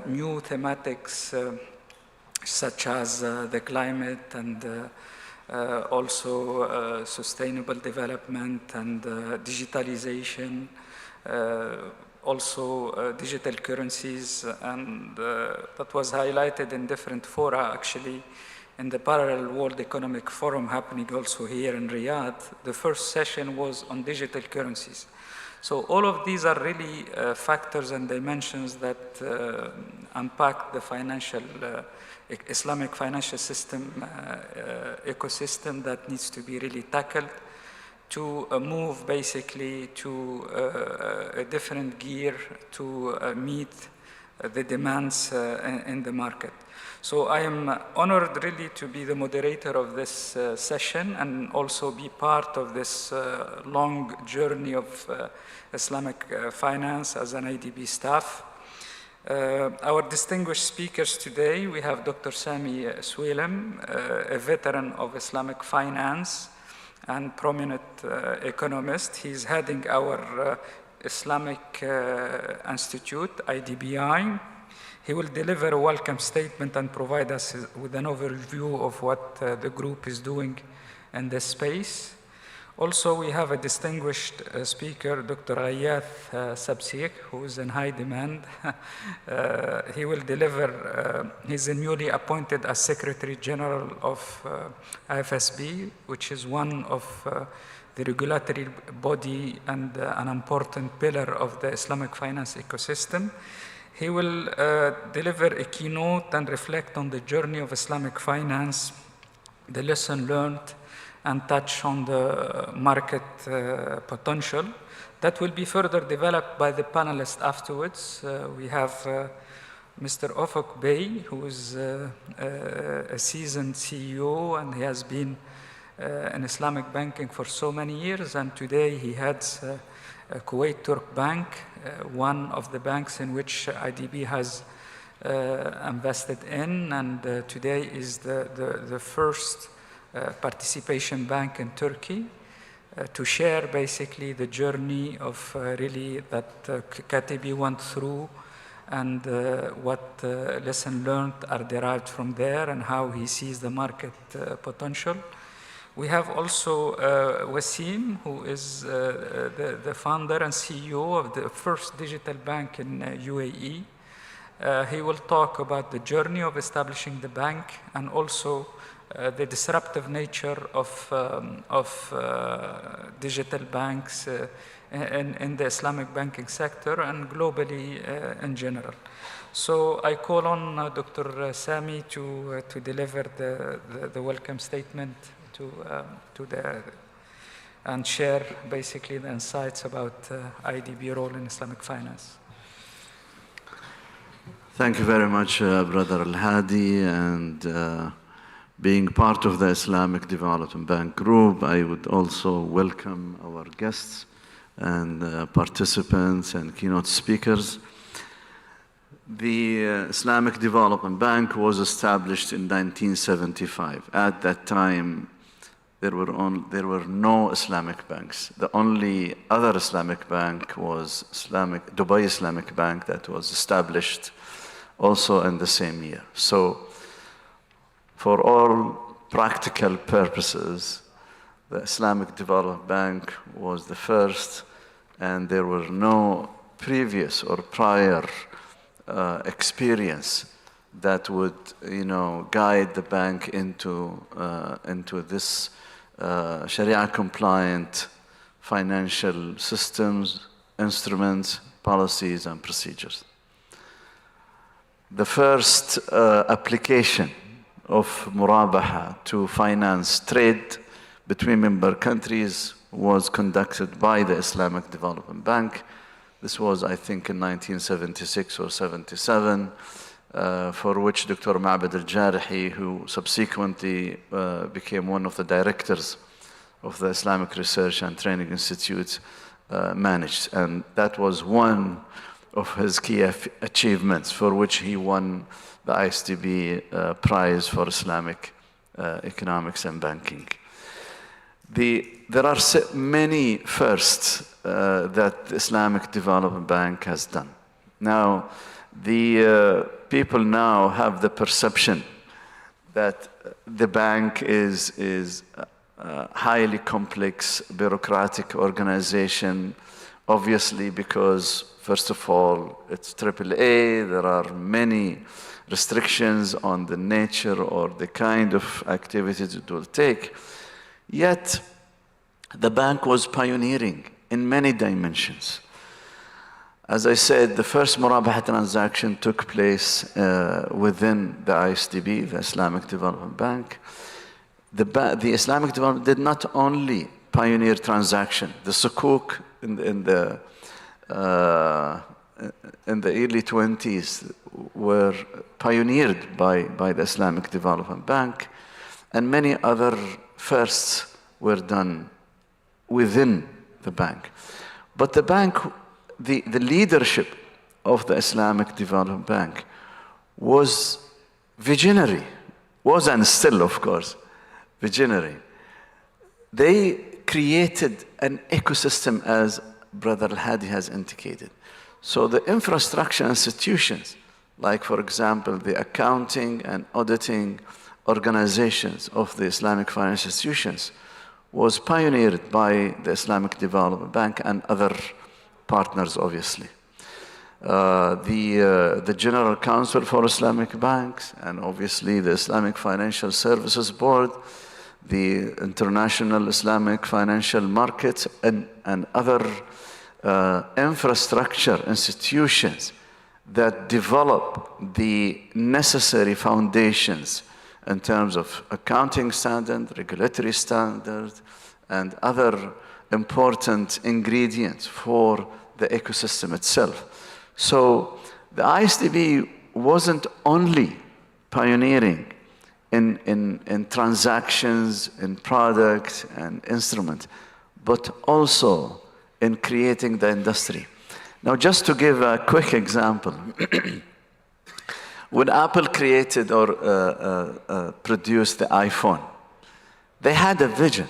new thematics such as the climate and also sustainable development and digitalization, also digital currencies, and that was highlighted in different fora actually. In the Parallel World Economic Forum happening also here in Riyadh, the first session was on digital currencies. So all of these are really factors and dimensions that impact the financial, Islamic financial system ecosystem that needs to be really tackled to move basically to a different gear to meet the demands in the market. So I am honored really to be the moderator of this session and also be part of this long journey of Islamic finance as an IDB staff. Our distinguished speakers today, we have Dr. Sami Swilem, a veteran of Islamic finance and prominent economist. He's heading our Islamic Institute, IDBI. He will deliver a welcome statement and provide us with an overview of what the group is doing in this space. Also, we have a distinguished speaker, Dr. Ghayath Sabsik, who is in high demand. He will deliver, he's newly appointed as Secretary General of IFSB, which is one of the regulatory body and an important pillar of the Islamic finance ecosystem. He will deliver a keynote and reflect on the journey of Islamic finance, the lesson learned, and touch on the market potential. That will be further developed by the panelists afterwards. We have Mr. Ufuk Bey, who is a seasoned CEO, and he has been in Islamic banking for so many years, and today he heads Kuwait Turk Bank, one of the banks in which IDB has invested in, and today is the first participation bank in Turkey to share basically the journey of really that Katibi went through and what lesson learned are derived from there and how he sees the market potential. We have also Wasim, who is the founder and CEO of the first digital bank in UAE. He will talk about the journey of establishing the bank and also the disruptive nature of digital banks in the Islamic banking sector and globally in general. So I call on Dr. Sami to deliver the welcome statement and share basically the insights about IDB role in Islamic finance. Thank you very much, Brother Al-Hadi, and being part of the Islamic Development Bank Group, I would also welcome our guests and participants and keynote speakers. The Islamic Development Bank was established in 1975. At that time, there were no Islamic banks. The only other Islamic bank was Dubai Islamic Bank that was established also in the same year. So for all practical purposes, the Islamic Development Bank was the first, and there were no previous or prior experience that would, guide the bank into this Sharia-compliant financial systems, instruments, policies, and procedures. The first application of murabaha to finance trade between member countries was conducted by the Islamic Development Bank. This was, I think, in 1976 or 77. For which Dr. Ma'bad al-Jarihi, who subsequently became one of the directors of the Islamic Research and Training Institute, managed. And that was one of his key achievements, for which he won the ISDB Prize for Islamic Economics and Banking. There are many firsts that the Islamic Development Bank has done. Now, The people now have the perception that the bank is a highly complex bureaucratic organization, obviously because, first of all, it's AAA, there are many restrictions on the nature or the kind of activities it will take. Yet, the bank was pioneering in many dimensions. As I said, the first Murabaha transaction took place within the ISDB, the Islamic Development Bank. The Islamic Development did not only pioneer transaction. The sukuk in the early 20s were pioneered by the Islamic Development Bank, and many other firsts were done within the bank. But the bank, the leadership of the Islamic Development Bank was visionary, was and still, of course, visionary. They created an ecosystem, as Brother Al-Hadi has indicated. So the infrastructure institutions, like for example, the accounting and auditing organizations of the Islamic financial institutions, was pioneered by the Islamic Development Bank and other partners, obviously. The General Council for Islamic Banks, and obviously the Islamic Financial Services Board, the International Islamic Financial Markets, and other infrastructure institutions that develop the necessary foundations in terms of accounting standard, regulatory standards, and other important ingredients for the ecosystem itself. So the ISDB wasn't only pioneering in transactions, in products and instruments, but also in creating the industry. Now, just to give a quick example, when Apple created or produced the iPhone, they had a vision.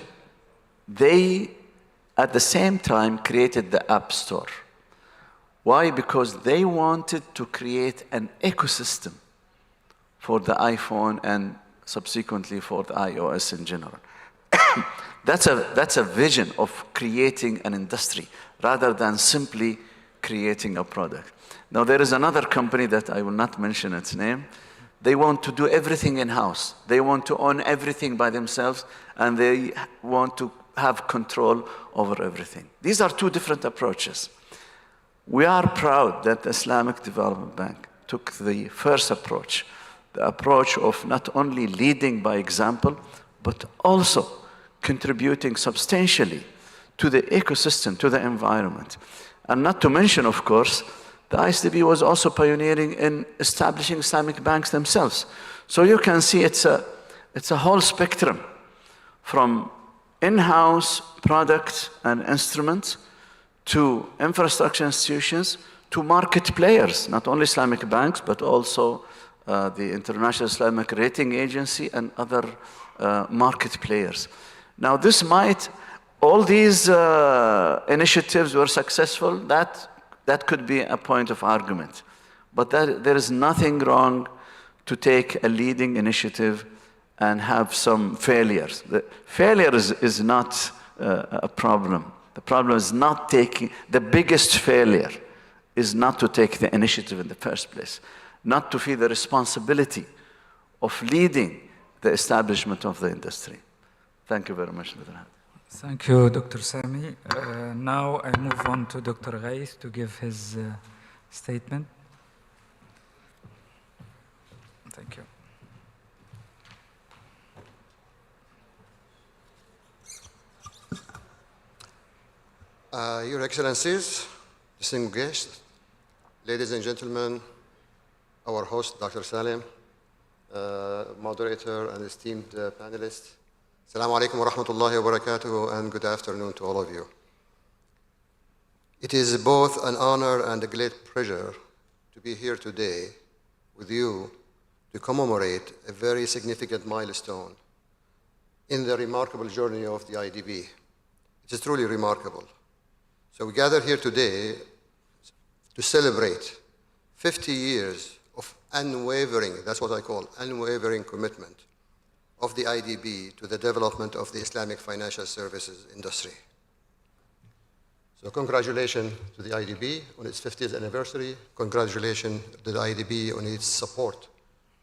They, at the same time, created the App Store. Why? Because they wanted to create an ecosystem for the iPhone and subsequently for the iOS in general. That's a vision of creating an industry rather than simply creating a product. Now, there is another company that I will not mention its name. They want to do everything in-house. They want to own everything by themselves, and they want to have control over everything. These are two different approaches. We are proud that the Islamic Development Bank took the first approach, the approach of not only leading by example, but also contributing substantially to the ecosystem, to the environment. And not to mention, of course, the ISDB was also pioneering in establishing Islamic banks themselves. So you can see it's a whole spectrum from in-house products and instruments to infrastructure institutions to market players, not only Islamic banks, but also the International Islamic Rating Agency and other market players. Now, all these initiatives were successful, that could be a point of argument. But there is nothing wrong to take a leading initiative and have some failures. The failure is not a problem. The problem is not taking, the biggest failure is not to take the initiative in the first place, not to feel the responsibility of leading the establishment of the industry. Thank you very much, Mr. Hadi. Thank you, Dr. Sami. Now I move on to Dr. Ghaith to give his statement. Thank you. Your Excellencies, distinguished guests, ladies and gentlemen, our host, Dr. Salim, moderator and esteemed panelists, Assalamu alaikum wa rahmatullahi wa barakatuh, and good afternoon to all of you. It is both an honor and a great pleasure to be here today with you to commemorate a very significant milestone in the remarkable journey of the IDB. It is truly remarkable. So we gather here today to celebrate 50 years of unwavering, that's what I call unwavering commitment of the IDB to the development of the Islamic financial services industry. So congratulations to the IDB on its 50th anniversary. Congratulations to the IDB on its support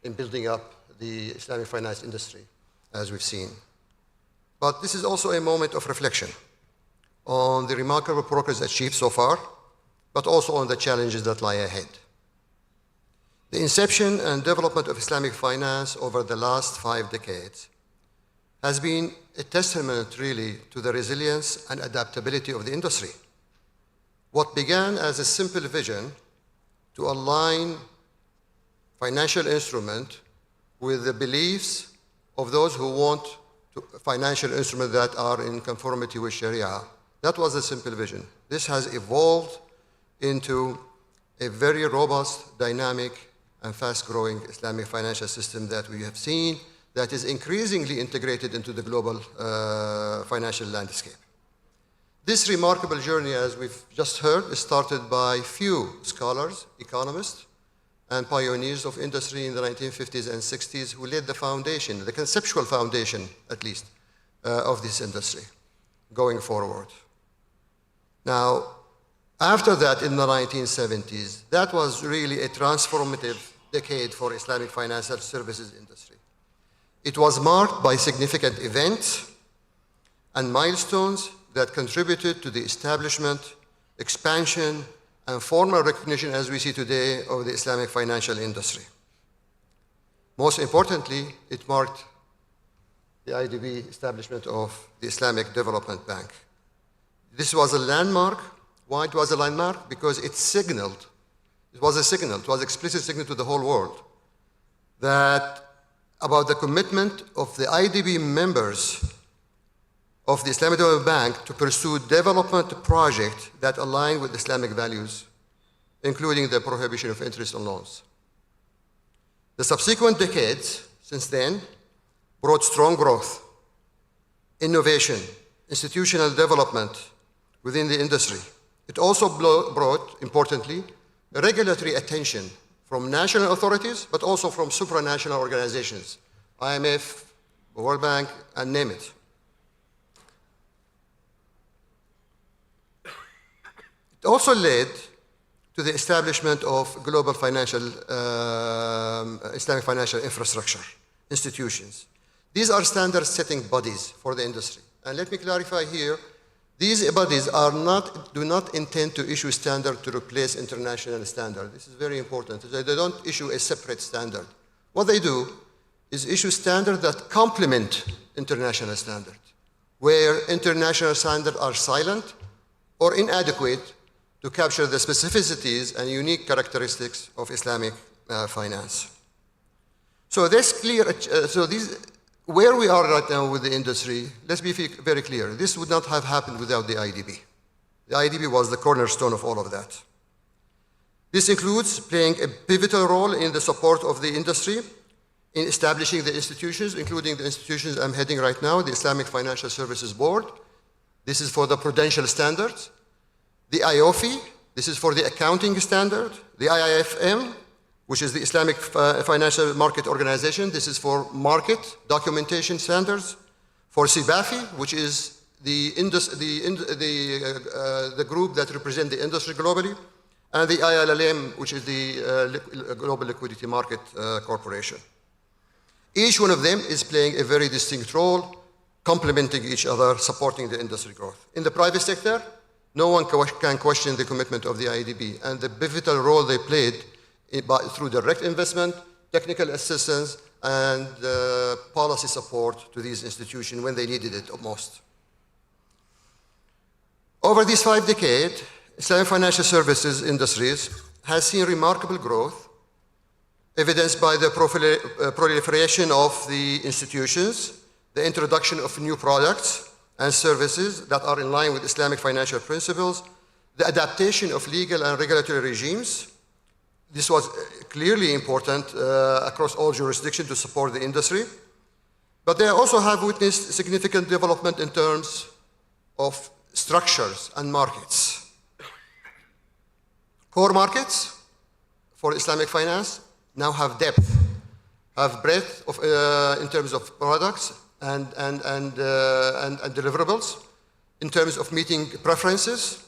in building up the Islamic finance industry, as we've seen. But this is also a moment of reflection on the remarkable progress achieved so far, but also on the challenges that lie ahead. The inception and development of Islamic finance over the last 5 decades has been a testament really to the resilience and adaptability of the industry. What began as a simple vision to align financial instrument with the beliefs of those who want financial instruments that are in conformity with Sharia. That was a simple vision. This has evolved into a very robust, dynamic, and fast-growing Islamic financial system that we have seen that is increasingly integrated into the global financial landscape. This remarkable journey, as we've just heard, is started by few scholars, economists, and pioneers of industry in the 1950s and 60s who laid the foundation, the conceptual foundation, at least, of this industry going forward. Now, after that, in the 1970s, that was really a transformative decade for Islamic financial services industry. It was marked by significant events and milestones that contributed to the establishment, expansion, and formal recognition, as we see today, of the Islamic financial industry. Most importantly, it marked the IDB establishment of the Islamic Development Bank. This was a landmark. Why it was a landmark? Because it signaled, it was a signal, it was an explicit signal to the whole world that about the commitment of the IDB members of the Islamic Development Bank to pursue development projects that align with Islamic values, including the prohibition of interest on loans. The subsequent decades since then brought strong growth, innovation, institutional development within the industry. It also brought, importantly, regulatory attention from national authorities, but also from supranational organizations, IMF, World Bank, and name it. It also led to the establishment of global financial, Islamic financial infrastructure, institutions. These are standard-setting bodies for the industry. And let me clarify here, these bodies do not intend to issue standard to replace international standard. This is very important. They don't issue a separate standard. What they do is issue standards that complement international standard, where international standards are silent or inadequate to capture the specificities and unique characteristics of Islamic finance. So that's clear. Where we are right now with the industry, let's be very clear. This would not have happened without the IDB. The IDB was the cornerstone of all of that. This includes playing a pivotal role in the support of the industry, in establishing the institutions, including the institutions I'm heading right now, the Islamic Financial Services Board. This is for the prudential standards. The IOFI, this is for the accounting standard. The IIFM, which is the Islamic Financial Market Organization. This is for market documentation standards. For SIBAFI, which is the group that represents the industry globally. And the ILLM, which is the Global Liquidity Market Corporation. Each one of them is playing a very distinct role, complementing each other, supporting the industry growth. In the private sector, no one can question the commitment of the IDB and the pivotal role they played through direct investment, technical assistance, and policy support to these institutions when they needed it most. Over these 5 decades, Islamic financial services industries has seen remarkable growth, evidenced by the proliferation of the institutions, the introduction of new products and services that are in line with Islamic financial principles, the adaptation of legal and regulatory regimes. This was clearly important across all jurisdictions to support the industry. But they also have witnessed significant development in terms of structures and markets. Core markets for Islamic finance now have depth, have breadth of, in terms of products and deliverables, in terms of meeting preferences,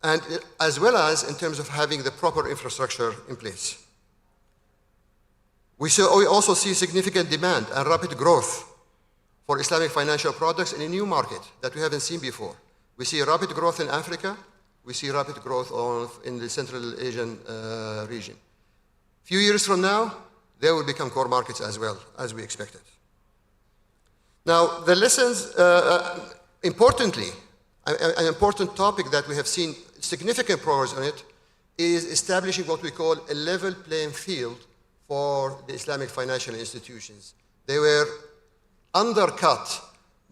and as well as in terms of having the proper infrastructure in place. We also see significant demand and rapid growth for Islamic financial products in a new market that we haven't seen before. We see rapid growth in Africa. We see rapid growth in the Central Asian region. A few years from now, they will become core markets as well, as we expected. Now, the lessons, importantly, an important topic that we have seen significant progress on it is establishing what we call a level playing field for the Islamic financial institutions. They were undercut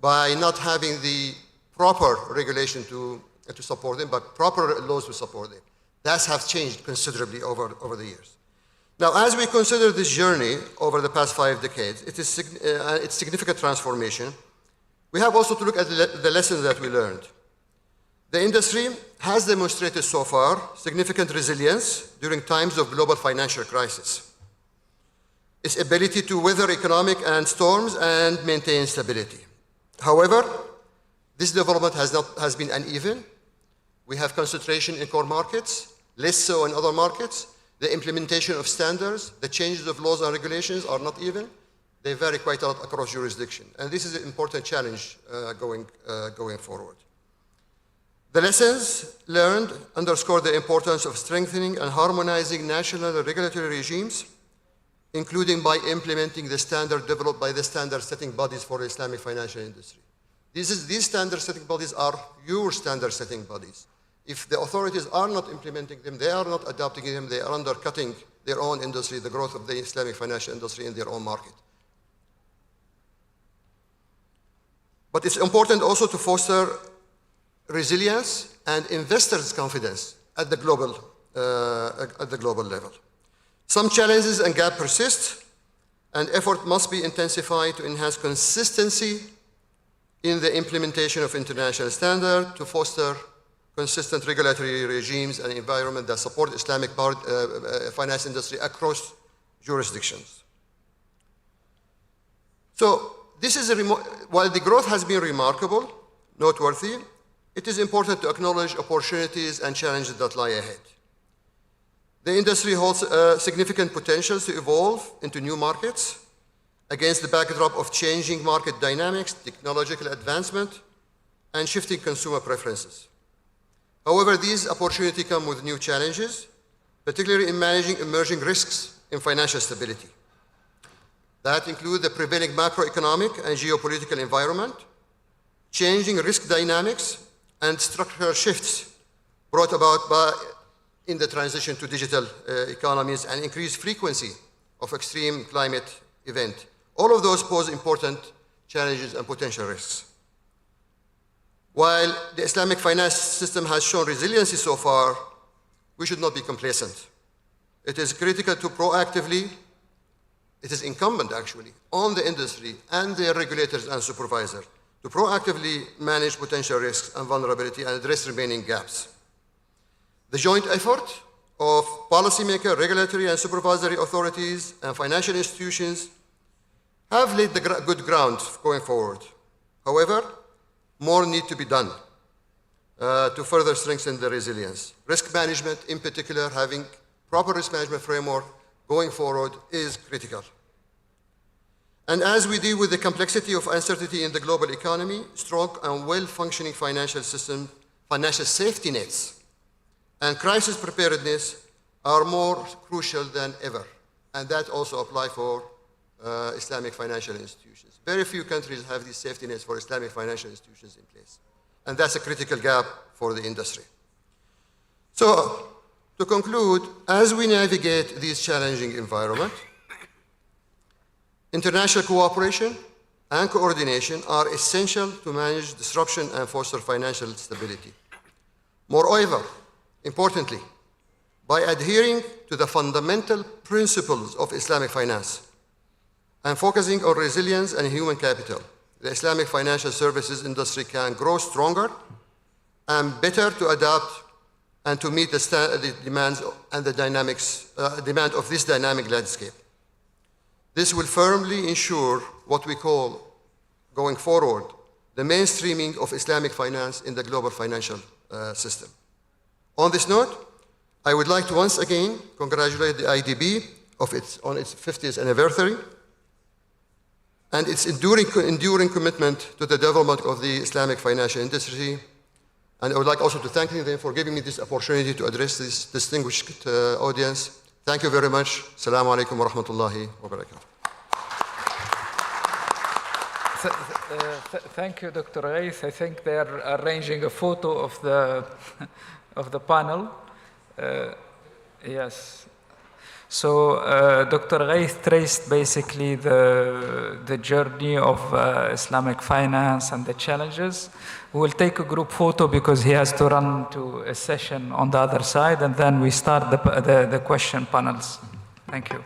by not having the proper regulation to support them, but proper laws to support them. That has changed considerably over the years. Now, as we consider this journey over the past 5 decades, it's significant transformation. We have also to look at the lessons that we learned. The industry has demonstrated so far significant resilience during times of global financial crisis. Its ability to weather economic storms and maintain stability. However, this development has been uneven. We have concentration in core markets, less so in other markets. The implementation of standards, the changes of laws and regulations are not even. They vary quite a lot across jurisdiction. And this is an important challenge going forward. The lessons learned underscore the importance of strengthening and harmonizing national regulatory regimes, including by implementing the standard developed by the standard-setting bodies for the Islamic financial industry. These standard-setting bodies are your standard-setting bodies. If the authorities are not implementing them, they are not adopting them, they are undercutting their own industry, the growth of the Islamic financial industry in their own market. But it's important also to foster resilience and investors' confidence at the global level. Some challenges and gaps persist, and effort must be intensified to enhance consistency in the implementation of international standards, to foster consistent regulatory regimes and environment that support Islamic finance industry across jurisdictions. So this is while the growth has been remarkable, noteworthy, it is important to acknowledge opportunities and challenges that lie ahead. The industry holds significant potential to evolve into new markets against the backdrop of changing market dynamics, technological advancement, and shifting consumer preferences. However, these opportunities come with new challenges, particularly in managing emerging risks in financial stability. That include the prevailing macroeconomic and geopolitical environment, changing risk dynamics, and structural shifts brought about in the transition to digital economies and increased frequency of extreme climate events. All of those pose important challenges and potential risks. While the Islamic finance system has shown resiliency so far, we should not be complacent. It is critical to it is incumbent actually, on the industry and their regulators and supervisors to proactively manage potential risks and vulnerability and address remaining gaps. The joint effort of policymakers, regulatory and supervisory authorities, and financial institutions have laid the good ground going forward. However, more needs to be done to further strengthen the resilience. Risk management, in particular, having proper risk management framework going forward is critical. And as we deal with the complexity of uncertainty in the global economy, strong and well-functioning financial system, financial safety nets, and crisis preparedness are more crucial than ever. And that also applies for Islamic financial institutions. Very few countries have these safety nets for Islamic financial institutions in place. And that's a critical gap for the industry. So, to conclude, as we navigate this challenging environment, international cooperation and coordination are essential to manage disruption and foster financial stability. Moreover, importantly, by adhering to the fundamental principles of Islamic finance and focusing on resilience and human capital, the Islamic financial services industry can grow stronger and better to adapt and to meet the demands and the demand of this dynamic landscape. This will firmly ensure what we call, going forward, the mainstreaming of Islamic finance in the global financial system. On this note, I would like to once again congratulate the IDB on its 50th anniversary and its enduring commitment to the development of the Islamic financial industry. And I would like also to thank them for giving me this opportunity to address this distinguished audience. Thank you very much. Assalamu alaikum wa rahmatullahi wa barakatuh. Thank you, Dr. Ghaith. I think they are arranging a photo of the panel. Yes. So Dr. Ghaith traced basically the journey of Islamic finance and the challenges. We will take a group photo because he has to run to a session on the other side, and then we start the question panels. Thank you.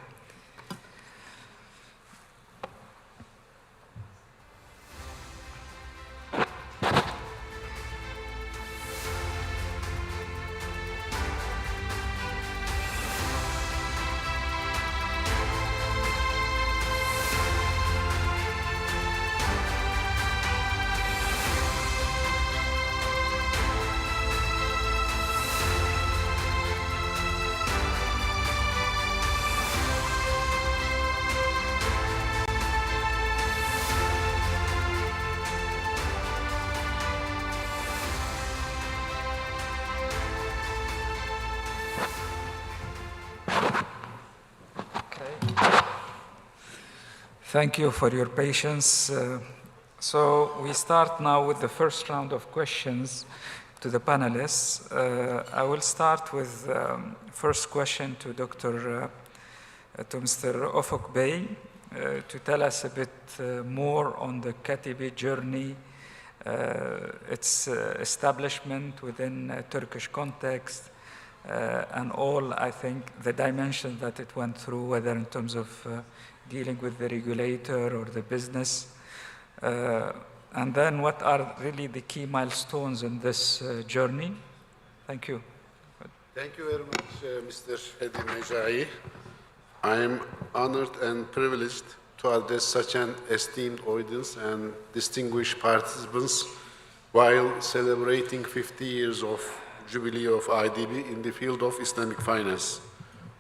Thank you for your patience. So we start now with the first round of questions to the panelists. I will start with first question to Mr. Ufuk Bey to tell us a bit more on the Katibi journey, its establishment within a Turkish context, and all, I think, the dimensions that it went through, whether in terms of dealing with the regulator or the business. And then what are really the key milestones in this journey? Thank you. Thank you very much, Mr. Hedi Mejai. I am honored and privileged to address such an esteemed audience and distinguished participants while celebrating 50 years of Jubilee of IDB in the field of Islamic finance.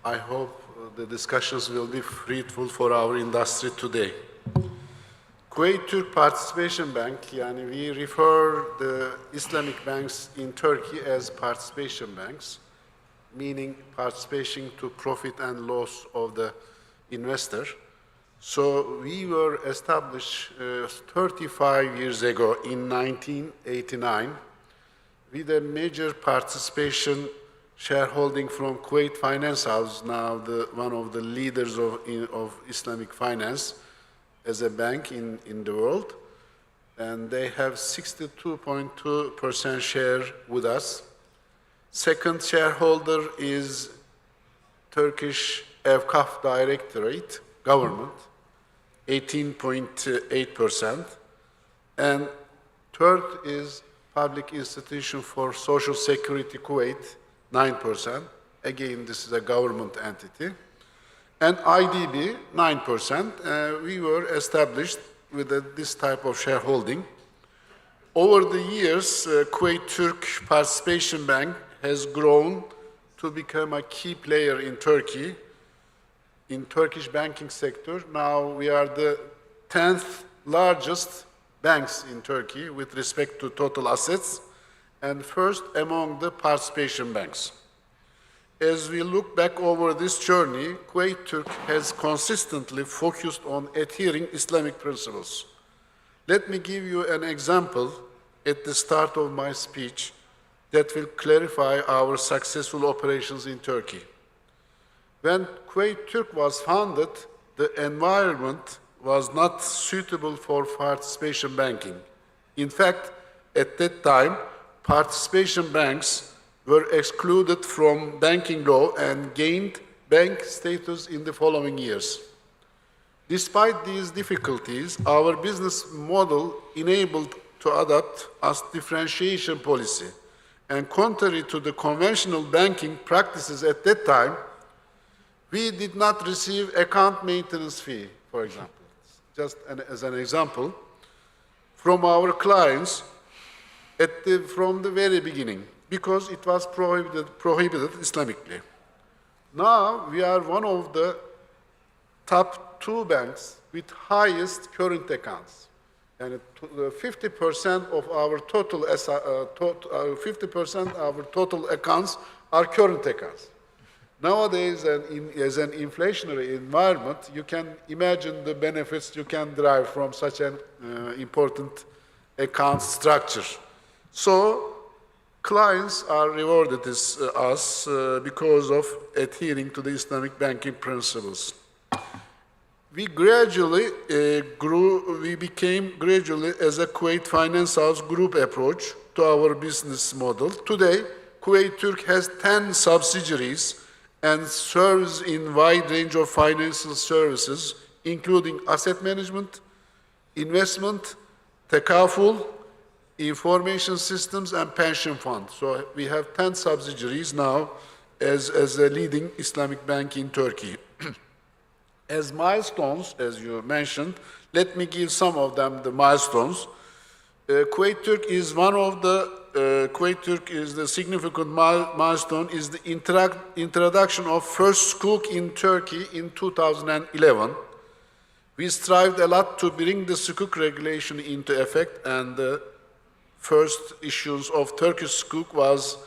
I hope the discussions will be fruitful for our industry today. Kuwait Türk Participation Bank, yani we refer the Islamic banks in Turkey as participation banks, meaning participation to profit and loss of the investor. So we were established 35 years ago in 1989 with a major participation shareholding from Kuwait Finance House, now one of the leaders of Islamic finance as a bank in the world. And they have 62.2% share with us. Second shareholder is Turkish Evkaf Directorate, government, 18.8%. And third is Public Institution for Social Security Kuwait, 9%. Again, this is a government entity. And IDB, 9%. We were established with this type of shareholding. Over the years, Kuwait Türk Participation Bank has grown to become a key player in Turkey, in Turkish banking sector. Now we are the 10th largest banks in Turkey with respect to total assets, and first among the participation banks. As we look back over this journey, Kuwait Türk has consistently focused on adhering Islamic principles. Let me give you an example at the start of my speech that will clarify our successful operations in Turkey. When Kuwait Türk was founded, the environment was not suitable for participation banking. In fact, at that time, participation banks were excluded from banking law and gained bank status in the following years. Despite these difficulties, our business model enabled to adopt a differentiation policy And contrary to the conventional banking practices at that time, we did not receive account maintenance fee, for example. Just as an example, from our clients from the very beginning, because it was prohibited Islamically. Now we are one of the top 2 banks with highest current accounts, and 50% of our total 50% of our total accounts are current accounts. Nowadays, as an inflationary environment, you can imagine the benefits you can derive from such an important account structure. So, clients are rewarded as us because of adhering to the Islamic banking principles. We gradually we became gradually as a Kuwait Finance House group approach to our business model. Today, Kuwait Türk has 10 subsidiaries and serves in wide range of financial services, including asset management, investment, tekaful, information systems, and pension fund. So we have 10 subsidiaries now as a leading Islamic bank in Turkey. As milestones, as you mentioned, let me give some of them the milestones. Kuwait Türk is one of the Kuwait Türk is the significant milestone is the introduction of first sukuk in Turkey in 2011. We strived a lot to bring the sukuk regulation into effect, and the first issues of Turkish sukuk was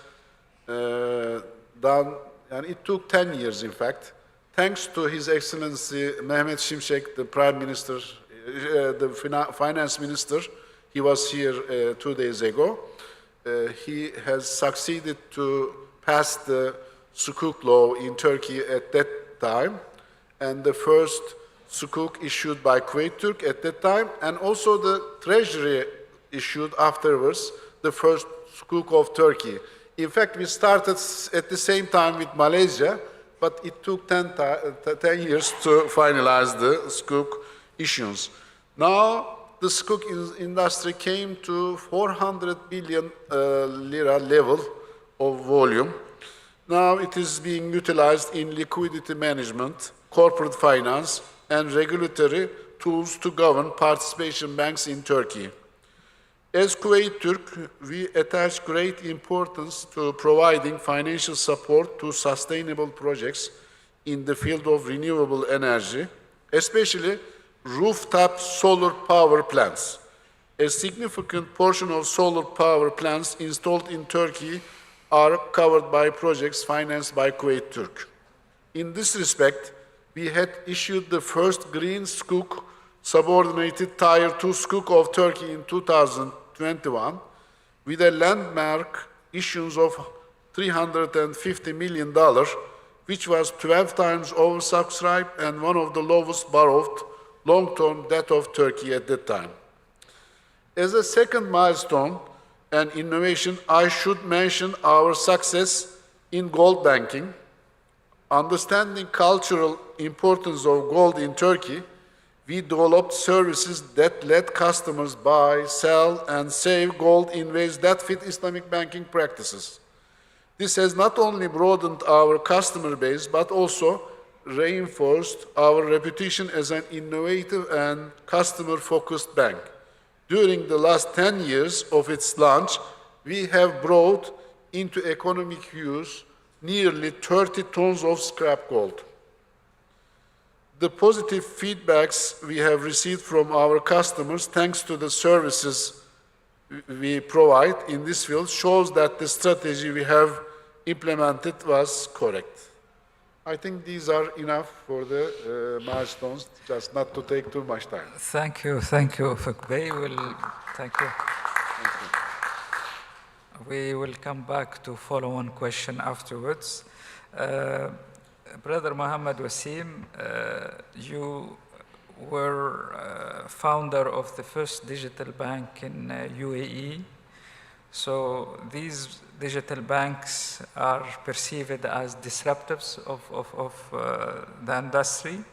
done, and it took 10 years, in fact. Thanks to His Excellency Mehmet Şimşek, the Prime Minister, the Finance Minister, he was here 2 days ago. He has succeeded to pass the sukuk law in Turkey at that time, and the first sukuk issued by Kuwait Türk at that time, and also the Treasury issued afterwards the first sukuk of Turkey. In fact, we started at the same time with Malaysia, but it took 10 years to finalize the sukuk issuance. Now, the sukuk industry came to 400 billion lira level of volume. Now it is being utilized in liquidity management, corporate finance, and regulatory tools to govern participation banks in Turkey. As Kuwait Türk, we attach great importance to providing financial support to sustainable projects in the field of renewable energy, especially rooftop solar power plants. A significant portion of solar power plants installed in Turkey are covered by projects financed by Kuwait Türk. In this respect, we had issued the first green sukuk subordinated Tier 2 sukuk of Turkey in 2021 with a landmark issuance of $350 million, which was 12 times oversubscribed and one of the lowest borrowed long-term debt of Turkey at that time. As a second milestone and innovation, I should mention our success in gold banking. Understanding cultural importance of gold in Turkey, we developed services that let customers buy, sell, and save gold in ways that fit Islamic banking practices. This has not only broadened our customer base, but also reinforced our reputation as an innovative and customer-focused bank. During the last 10 years of its launch, we have brought into economic use nearly 30 tons of scrap gold. The positive feedbacks we have received from our customers, thanks to the services we provide in this field, shows that the strategy we have implemented was correct. I think these are enough for the milestones, just not to take too much time. Thank you, Ufuk Bey. Thank you. We will come back to follow-on question afterwards. Brother Mohammed Wasim, you were founder of the first digital bank in UAE. So these digital banks are perceived as disruptives of the industry.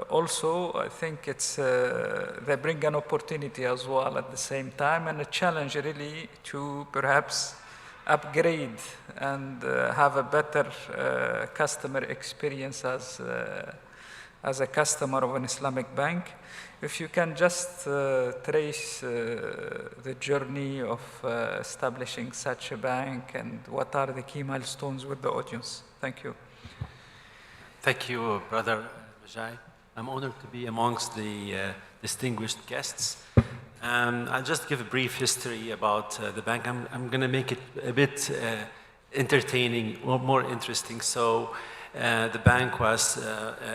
Also, I think they bring an opportunity as well at the same time, and a challenge really to perhaps upgrade and have a better customer experience as a customer of an Islamic bank. If you can just trace the journey of establishing such a bank and what are the key milestones with the audience. Thank you. Thank you, Brother Majai. I'm honored to be amongst the distinguished guests. I'll just give a brief history about the bank. I'm going to make it a bit entertaining, or more interesting. So the bank was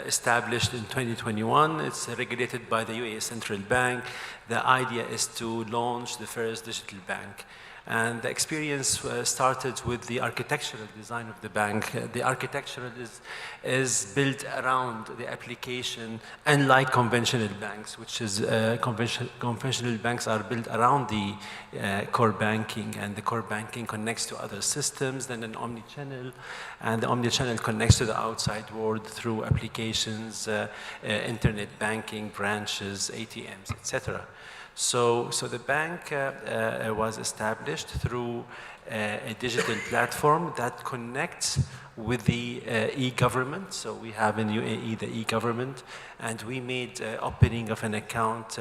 established in 2021. It's regulated by the UAE Central Bank. The idea is to launch the first digital bank. And the experience started with the architectural design of the bank. The architecture is built around the application, unlike conventional banks, which is conventional banks are built around the core banking, and the core banking connects to other systems, then an omni-channel, and the omni-channel connects to the outside world through applications, internet banking, branches, ATMs, etc. So the bank was established through a digital platform that connects with the e-government. So we have in UAE the e-government, and we made opening of an account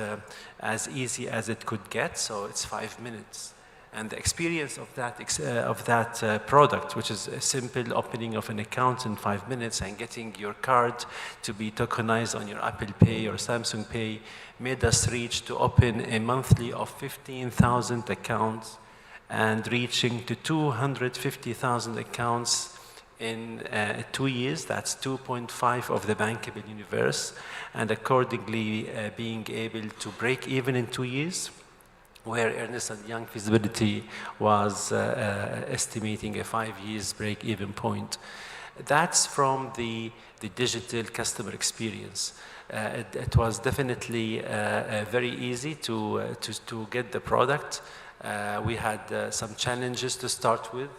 as easy as it could get. So it's 5 minutes. And the experience of that product, which is a simple opening of an account in 5 minutes and getting your card to be tokenized on your Apple Pay or Samsung Pay, made us reach to open a monthly of 15,000 accounts and reaching to 250,000 accounts in 2 years. That's 2.5 of the bankable universe, and accordingly being able to break even in 2 years, where Ernst & Young feasibility was estimating a 5 years break-even point. That's from the digital customer experience. It was definitely very easy to get the product. We had some challenges to start with.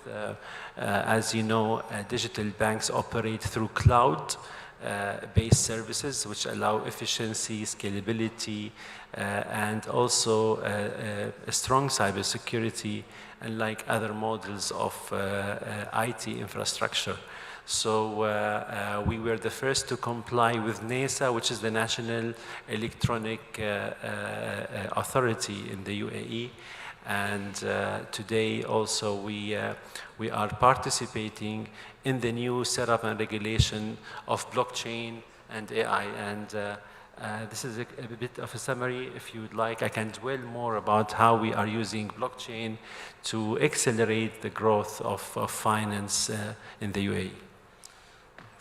As you know, digital banks operate through cloud-based services, which allow efficiency, scalability, and also a strong cybersecurity, unlike other models of IT infrastructure. So we were the first to comply with NESA, which is the National Electronic Authority in the UAE. And today also we are participating in the new setup and regulation of blockchain and AI. And this is a bit of a summary. If you would like, I can dwell more about how we are using blockchain to accelerate the growth of finance in the UAE.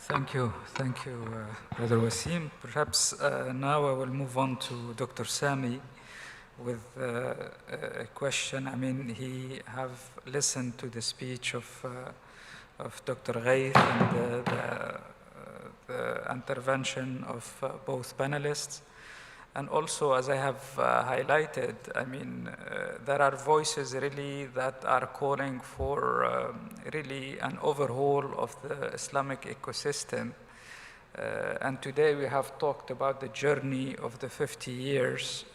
Thank you, Brother Wasim. Perhaps now I will move on to Dr. Sami with a question. I mean, he have listened to the speech of Dr. Ghaith and the intervention of both panelists. And also, as I have highlighted, I mean, there are voices really that are calling for really an overhaul of the Islamic ecosystem. And today we have talked about the journey of the 50 years.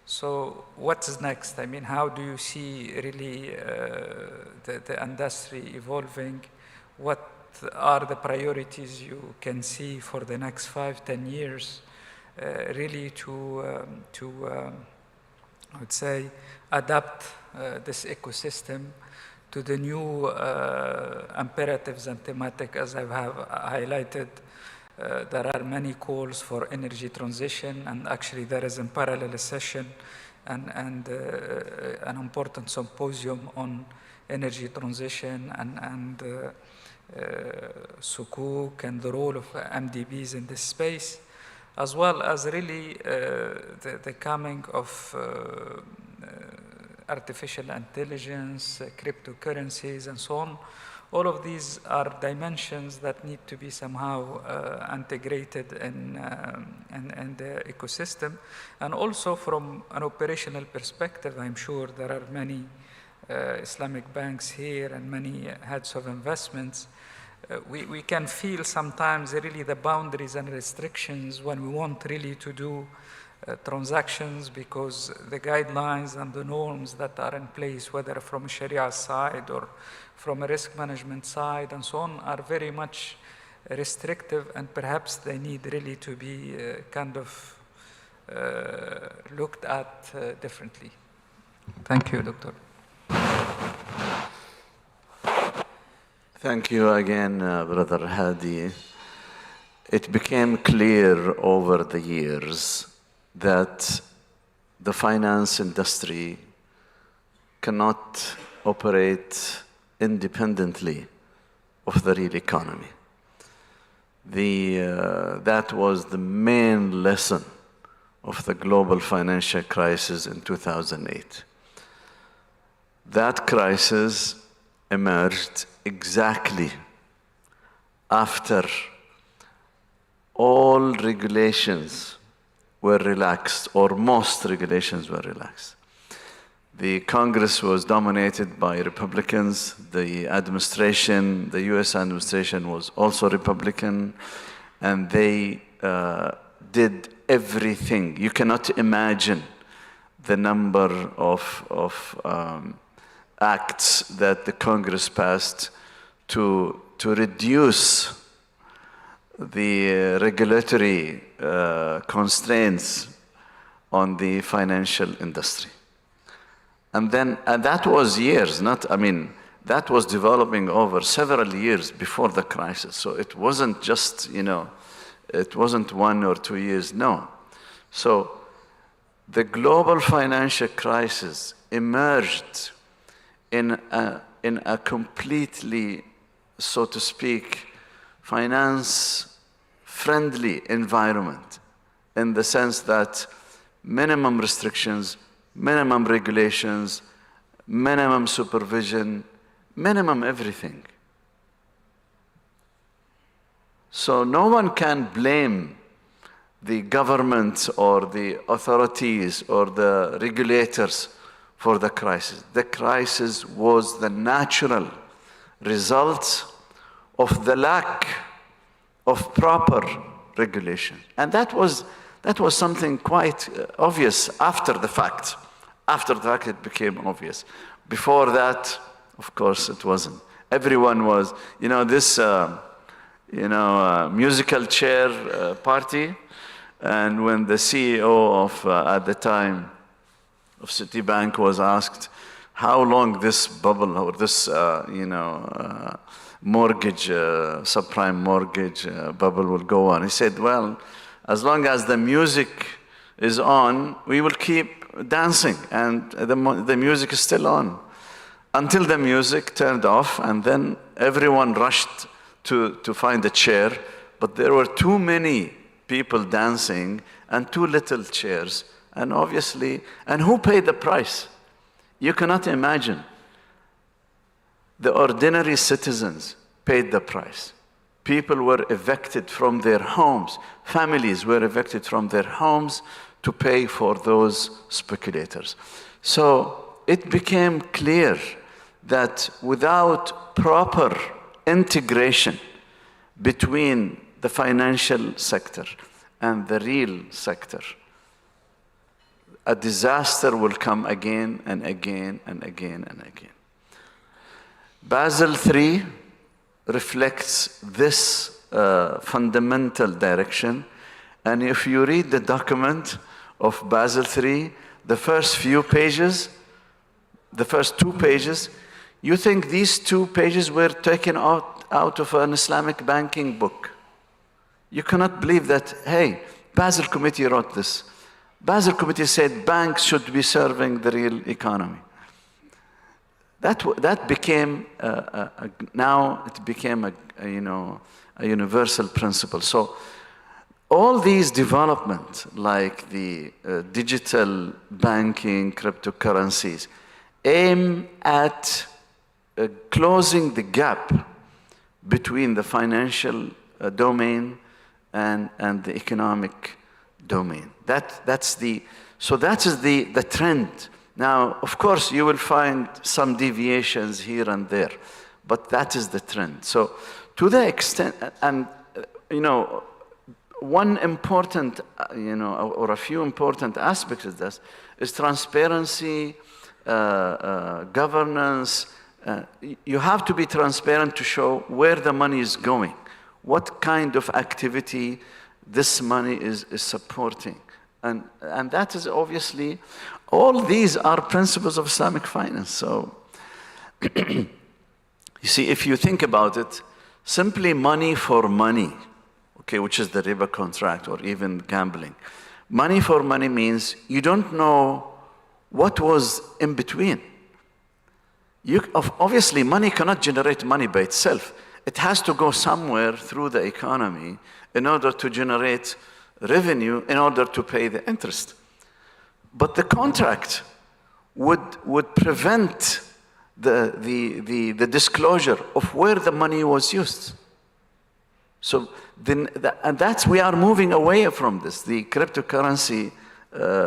So what's next? I mean, how do you see really the industry evolving? What are the priorities you can see for the next 5-10 years? Really to I would say, adapt this ecosystem to the new imperatives and thematic, as I have highlighted. There are many calls for energy transition, and actually there is in parallel a session and an important symposium on energy transition and sukuk and the role of MDBs in this space, as well as really the coming of artificial intelligence, cryptocurrencies, and so on. All of these are dimensions that need to be somehow integrated in the ecosystem. And also from an operational perspective, I'm sure there are many Islamic banks here and many heads of investments. We can feel sometimes really the boundaries and restrictions when we want really to do transactions, because the guidelines and the norms that are in place, whether from a Sharia side or from a risk management side and so on, are very much restrictive, and perhaps they need really to be kind of looked at differently. Thank you, Doctor. Thank you again, Brother Hadi. It became clear over the years that the finance industry cannot operate independently of the real economy. That was the main lesson of the global financial crisis in 2008. That crisis emerged exactly after all regulations were relaxed, or most regulations were relaxed. The Congress was dominated by Republicans. The administration, the US administration, was also Republican, and they did everything. You cannot imagine the number of acts that the Congress passed to reduce the regulatory constraints on the financial industry. And that was years, that was developing over several years before the crisis. So it wasn't just, it wasn't 1 or 2 years, no. So the global financial crisis emerged in a completely, so to speak, finance-friendly environment, in the sense that minimum restrictions, minimum regulations, minimum supervision, minimum everything. So no one can blame the government or the authorities or the regulators for the crisis. The crisis was the natural result of the lack of proper regulation. And that was something quite obvious after the fact. After the fact, it became obvious. Before that, of course, it wasn't. Everyone was, this, musical chair party, and when the CEO of, at the time, of Citibank was asked how long this bubble or this, mortgage, subprime mortgage bubble will go on. He said, well, as long as the music is on, we will keep dancing, and the music is still on. Until the music turned off, and then everyone rushed to find a chair, but there were too many people dancing and too little chairs, and obviously, and who paid the price? You cannot imagine. The ordinary citizens paid the price. People were evicted from their homes. Families were evicted from their homes to pay for those speculators. So it became clear that without proper integration between the financial sector and the real sector, a disaster will come again and again and again and again. Basel III reflects this fundamental direction. And if you read the document of Basel III, the first few pages, the first 2 pages, you think these 2 pages were taken out of an Islamic banking book. You cannot believe that, hey, Basel Committee wrote this. Basel Committee said banks should be serving the real economy. That became, now it became a universal principle. So all these developments, like the digital banking, cryptocurrencies, aim at closing the gap between the financial domain and the economic domain. That is the trend. Now, of course, you will find some deviations here and there, but that is the trend. So to the extent, and one important, or a few important aspects of this is transparency, governance. You have to be transparent to show where the money is going, what kind of activity this money is supporting. And that is obviously, all these are principles of Islamic finance. So, you see, if you think about it, simply money for money, okay, which is the riba contract or even gambling. Money for money means you don't know what was in between. Obviously, money cannot generate money by itself. It has to go somewhere through the economy in order to generate revenue, in order to pay the interest. But the contract would prevent the disclosure of where the money was used. So then, we are moving away from this. The cryptocurrency,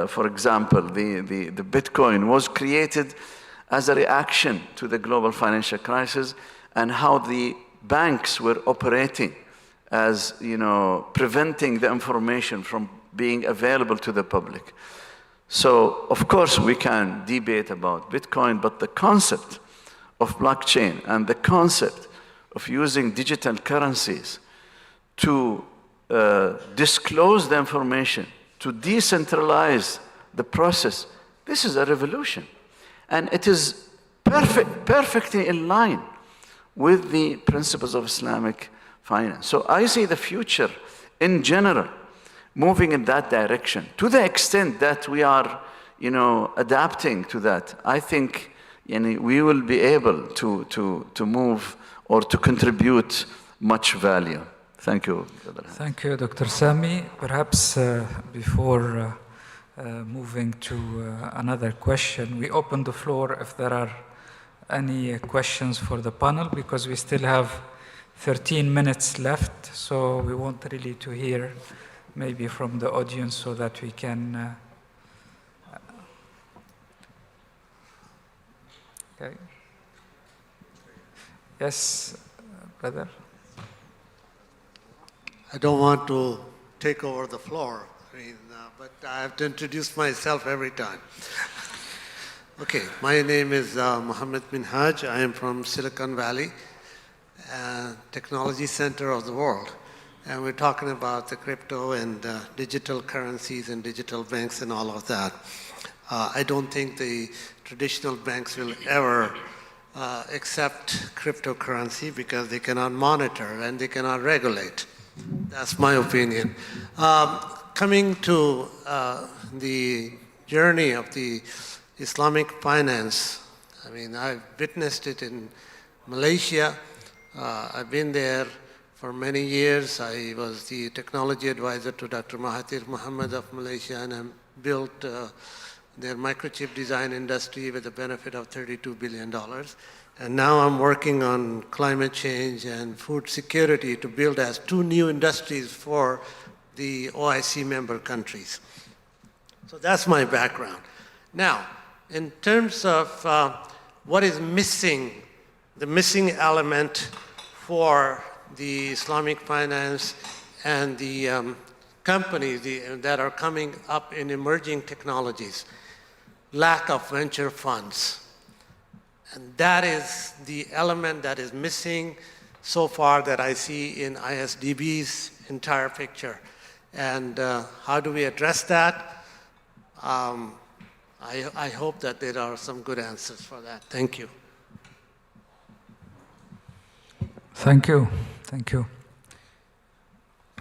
for example, the Bitcoin was created as a reaction to the global financial crisis and how the banks were operating as, preventing the information from being available to the public. So, of course, we can debate about Bitcoin, but the concept of blockchain and the concept of using digital currencies to disclose the information, to decentralize the process, this is a revolution. And it is perfectly in line with the principles of Islamic finance. So I see the future in general moving in that direction. To the extent that we are, adapting to that, I think we will be able to move or to contribute much value. Thank you. Thank you, Dr. Sami. Perhaps before moving to another question, we open the floor if there are any questions for the panel, because we still have 13 minutes left, so we want really to hear maybe from the audience so that we can... okay. Yes, brother. I don't want to take over the floor, but I have to introduce myself every time. Okay, my name is Mohammed Minhaj. I am from Silicon Valley, technology center of the world. And we're talking about the crypto and digital currencies and digital banks and all of that. I don't think the traditional banks will ever accept cryptocurrency because they cannot monitor and they cannot regulate. That's my opinion. Coming to the journey of the Islamic finance, I've witnessed it in Malaysia. I've been there for many years. I was the technology advisor to Dr. Mahathir Mohamad of Malaysia, and I built their microchip design industry with a benefit of $32 billion. And now I'm working on climate change and food security to build as 2 new industries for the OIC member countries. So that's my background. Now, in terms of what is missing, the missing element for the Islamic finance and the companies that are coming up in emerging technologies, lack of venture funds. And that is the element that is missing so far that I see in ISDB's entire picture. And how do we address that? I hope that there are some good answers for that. Thank you. Thank you. Thank you.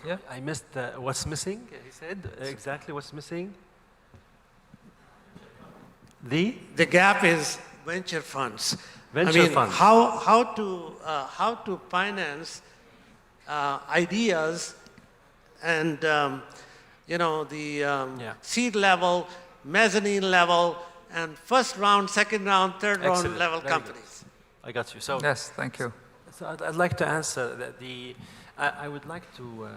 Yeah, I missed what's missing. He said exactly what's missing. The gap is venture funds. Venture funds. How to finance ideas and seed level, mezzanine level, and first round, second round, third round level companies. I got you. So yes, thank you. So I'd like to answer that. I would like to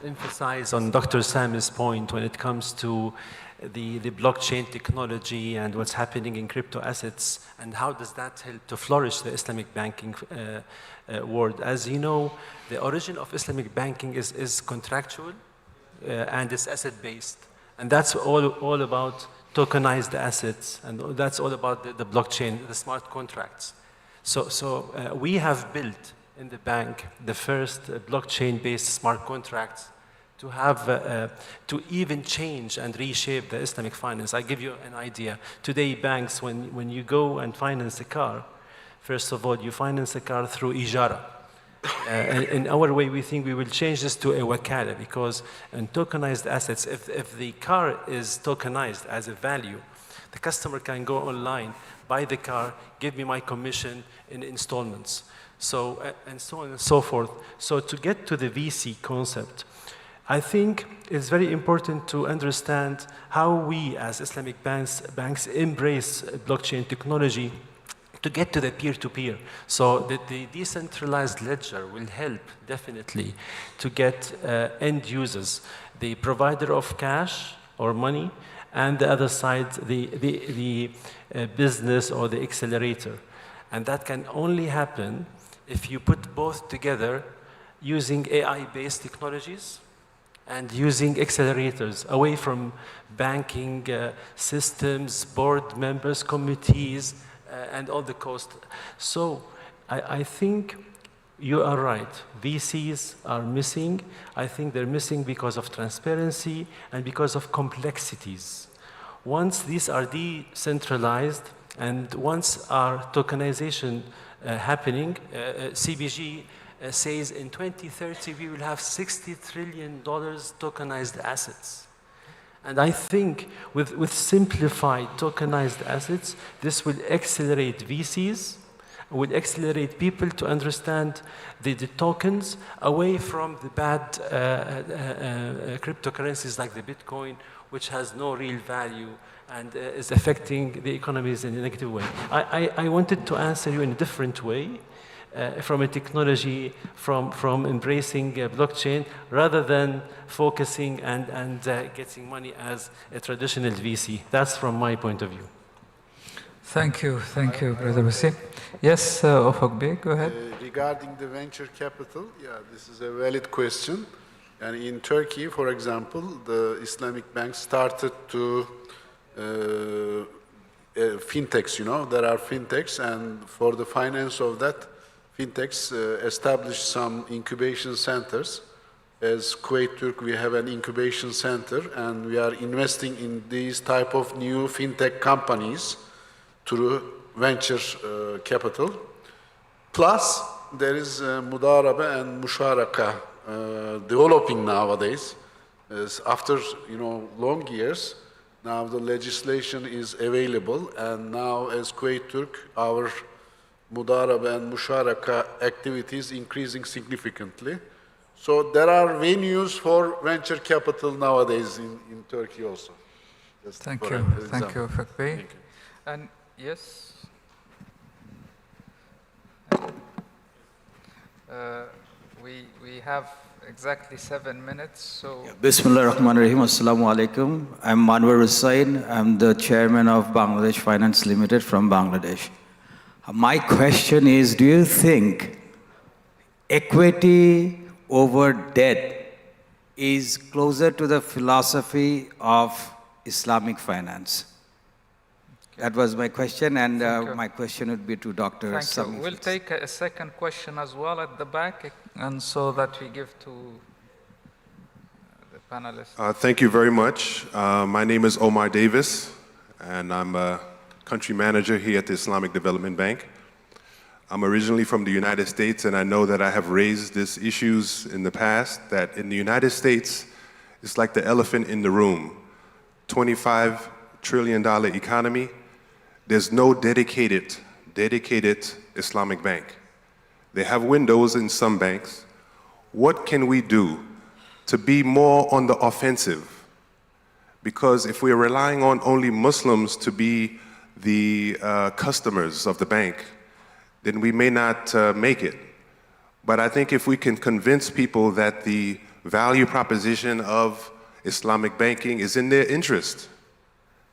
emphasize on Dr. Sami's point when it comes to the blockchain technology and what's happening in crypto assets and how does that help to flourish the Islamic banking world. As you know, the origin of Islamic banking is contractual and it's asset-based. And that's all about tokenized assets, and that's all about the blockchain, the smart contracts. So we have built in the bank the first blockchain-based smart contracts to have, to even change and reshape the Islamic finance. I give you an idea. Today, banks, when you go and finance a car, first of all, you finance a car through ijara. In our way, we think we will change this to a wakala, because in tokenized assets, if the car is tokenized as a value, the customer can go online, buy the car, give me my commission in installments. So, and so on and so forth. So to get to the VC concept, I think it's very important to understand how we as Islamic banks embrace blockchain technology to get to the peer-to-peer. So the decentralized ledger will help definitely to get end users, the provider of cash or money, and the other side, the business or the accelerator. And that can only happen if you put both together using AI-based technologies and using accelerators away from banking systems, board members, committees, and all the cost. So I think you are right. VCs are missing. I think they're missing because of transparency and because of complexities. Once these are decentralized and once our tokenization happening, CBG says in 2030 we will have $60 trillion tokenized assets. And I think with simplified tokenized assets, this will accelerate VCs, will accelerate people to understand the tokens away from the bad cryptocurrencies like the Bitcoin, which has no real value and is affecting the economies in a negative way. I wanted to answer you in a different way, from a technology, from embracing blockchain, rather than focusing and getting money as a traditional VC. That's from my point of view. Thank you, Brother Wasim. Yes, Ufuk Bey, go ahead. Regarding the venture capital, yeah, this is a valid question. And in Turkey, for example, the Islamic banks started to fintechs, you know, there are fintechs, and for the finance of that, fintechs established some incubation centers. As Kuwait Turk, we have an incubation center, and we are investing in these type of new fintech companies through venture capital. Plus, there is Mudaraba and Musharaka developing nowadays. After long years, now the legislation is available, and now as Kuwait Turk, our Mudaraba and Musharaka activities increasing significantly. So there are venues for venture capital nowadays in Turkey also. Thank you, Ufuk Bey. And yes, we have exactly 7 minutes, so. Bismillah ar-Rahman ar-Rahim. Assalamu alaikum. I'm Manwar Hussain. I'm the chairman of Bangladesh Finance Limited from Bangladesh. My question is, do you think equity over debt is closer to the philosophy of Islamic finance? That was my question, and my question would be to Dr. Sami. We'll take a second question as well at the back, and so that we give to the panelists. Thank you very much. My name is Omar Davis, and I'm a country manager here at the Islamic Development Bank. I'm originally from the United States, and I know that I have raised these issues in the past, that in the United States, it's like the elephant in the room. $25 trillion economy. There's no dedicated Islamic bank. They have windows in some banks. What can we do to be more on the offensive? Because if we're relying on only Muslims to be the customers of the bank, then we may not make it. But I think if we can convince people that the value proposition of Islamic banking is in their interest,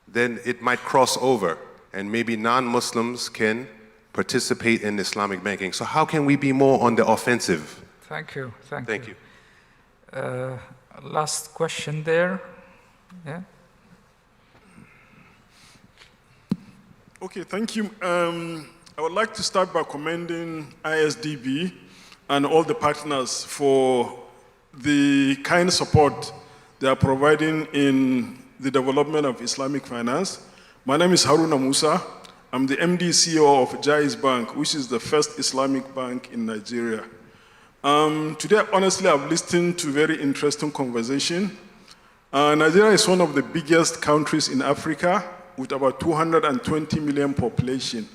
then it might cross over, and maybe non-Muslims can participate in Islamic banking. So how can we be more on the offensive? Thank you. Last question there. Yeah. Okay, thank you. I would like to start by commending ISDB and all the partners for the kind support they are providing in the development of Islamic finance. My name is Haruna Musa. I'm the MD CEO of Jaiz Bank, which is the first Islamic bank in Nigeria. Today, honestly, I've listened to very interesting conversation. Nigeria is one of the biggest countries in Africa with about 220 million population.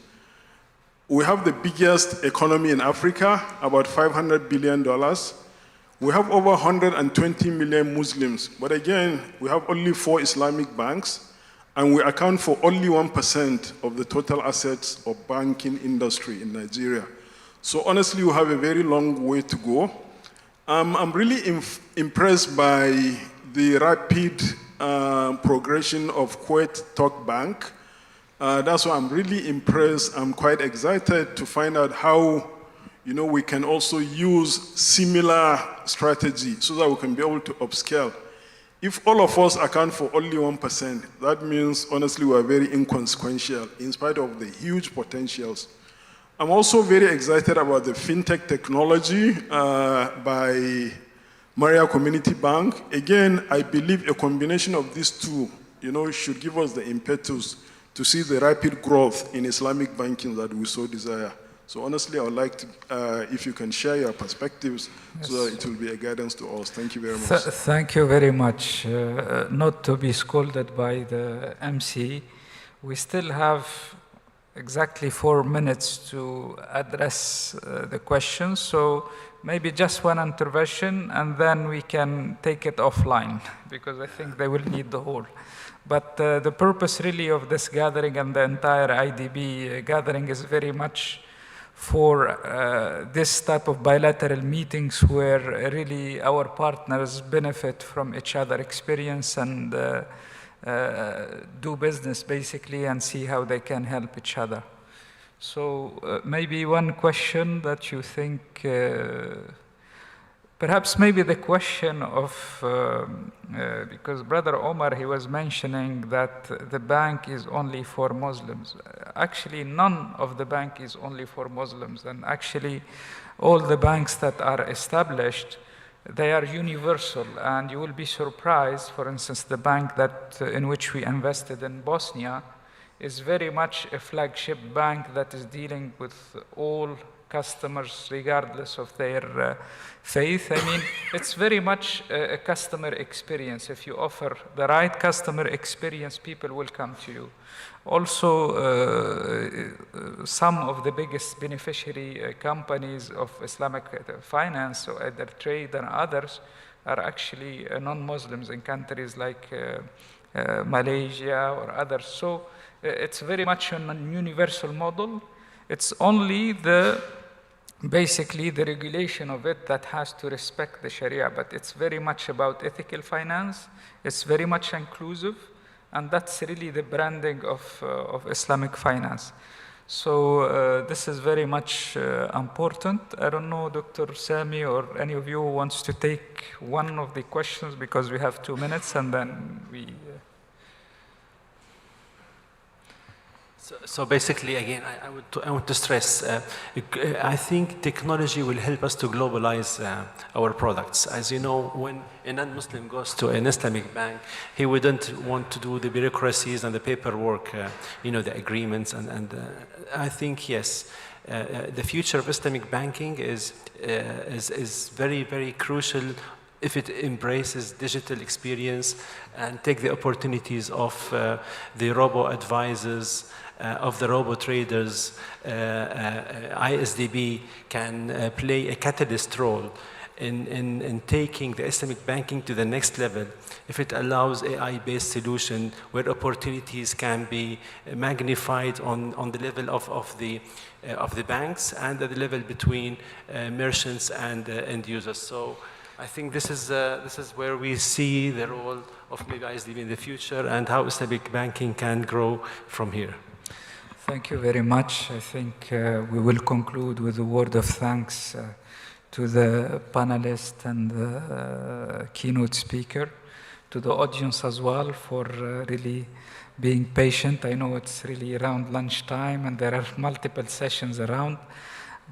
We have the biggest economy in Africa, about $500 billion. We have over 120 million Muslims, but again, we have only 4 Islamic banks, and we account for only 1% of the total assets of banking industry in Nigeria. So honestly, we have a very long way to go. I'm really impressed by the rapid progression of Kuwait Talk Bank. That's why I'm really impressed. I'm quite excited to find out how we can also use similar strategy so that we can be able to upscale. If all of us account for only 1%, that means honestly we are very inconsequential in spite of the huge potentials. I'm also very excited about the fintech technology by Maria Community Bank. Again, I believe a combination of these two, should give us the impetus to see the rapid growth in Islamic banking that we so desire. So honestly, I would like to, if you can share your perspectives, yes, so that it will be a guidance to us. Thank you very much. Thank you very much. Not to be scolded by the MC, we still have exactly 4 minutes to address the questions. So maybe just one intervention, and then we can take it offline, because I think they will need the whole. But the purpose really of this gathering and the entire IDB gathering is very much for this type of bilateral meetings where really our partners benefit from each other's experience and do business basically and see how they can help each other. So maybe one question that you think, perhaps maybe the question of, because Brother Omar, he was mentioning that the bank is only for Muslims. Actually, none of the bank is only for Muslims. And actually, all the banks that are established, they are universal. And you will be surprised, for instance, the bank in which we invested in Bosnia is very much a flagship bank that is dealing with all customers regardless of their faith. I mean, it's very much a customer experience. If you offer the right customer experience, people will come to you. Also, some of the biggest beneficiary companies of Islamic finance, so either trade and others, are actually non-Muslims in countries like Malaysia or others. So it's very much a universal model. It's only basically the regulation of it that has to respect the Sharia, but it's very much about ethical finance. It's very much inclusive, and that's really the branding of Islamic finance. So this is very much important. I don't know, Dr. Sami or any of you who wants to take one of the questions, because we have 2 minutes, and then we... So basically, again, I want to stress, I think technology will help us to globalize our products. As you know, when a non-Muslim goes to an Islamic bank, he wouldn't want to do the bureaucracies and the paperwork, the agreements. And I think, yes, the future of Islamic banking is very, very crucial if it embraces digital experience and take the opportunities of the robo-advisors, of the robo-traders. ISDB can play a catalyst role in taking the Islamic banking to the next level if it allows AI-based solution where opportunities can be magnified on the level of the banks and at the level between merchants and end users. So I think this is where we see the role of maybe ISDB in the future and how Islamic banking can grow from here. Thank you very much. I think we will conclude with a word of thanks to the panelists and the keynote speaker, to the audience as well for really being patient. I know it's really around lunchtime and there are multiple sessions around,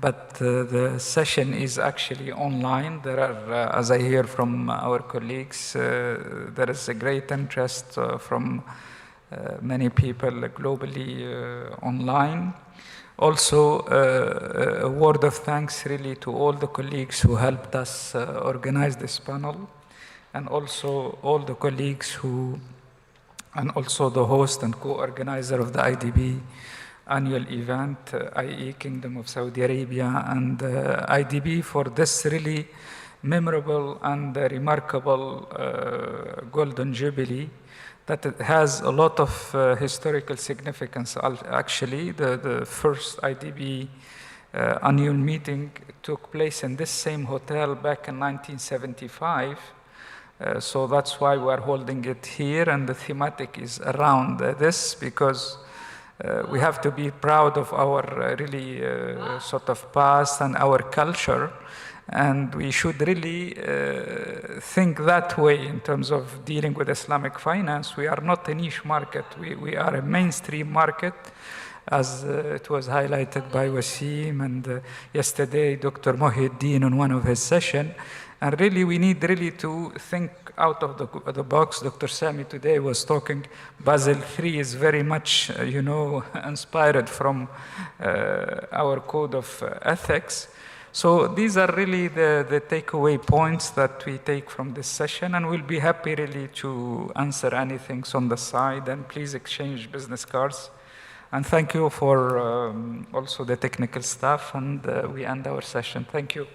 but the session is actually online. There are, as I hear from our colleagues, there is a great interest from many people globally online. Also, a word of thanks really to all the colleagues who helped us organize this panel, and also all the colleagues who, and also the host and co-organizer of the IDB annual event, i.e. Kingdom of Saudi Arabia, and IDB for this really memorable and remarkable Golden Jubilee that it has a lot of historical significance. Actually, the first IDB annual meeting took place in this same hotel back in 1975. So that's why we're holding it here, and the thematic is around this, because we have to be proud of our really sort of past and our culture, and we should really think that way in terms of dealing with Islamic finance. We are not a niche market, we are a mainstream market, as it was highlighted by Wasim and yesterday Dr. Mohieddin on one of his sessions. And really, we need really to think out of the box. Dr. Sami today was talking, Basel III is very much, inspired from our code of ethics. So these are really the takeaway points that we take from this session, and we'll be happy really to answer anything on the side, and please exchange business cards. And thank you for also the technical staff, and we end our session. Thank you.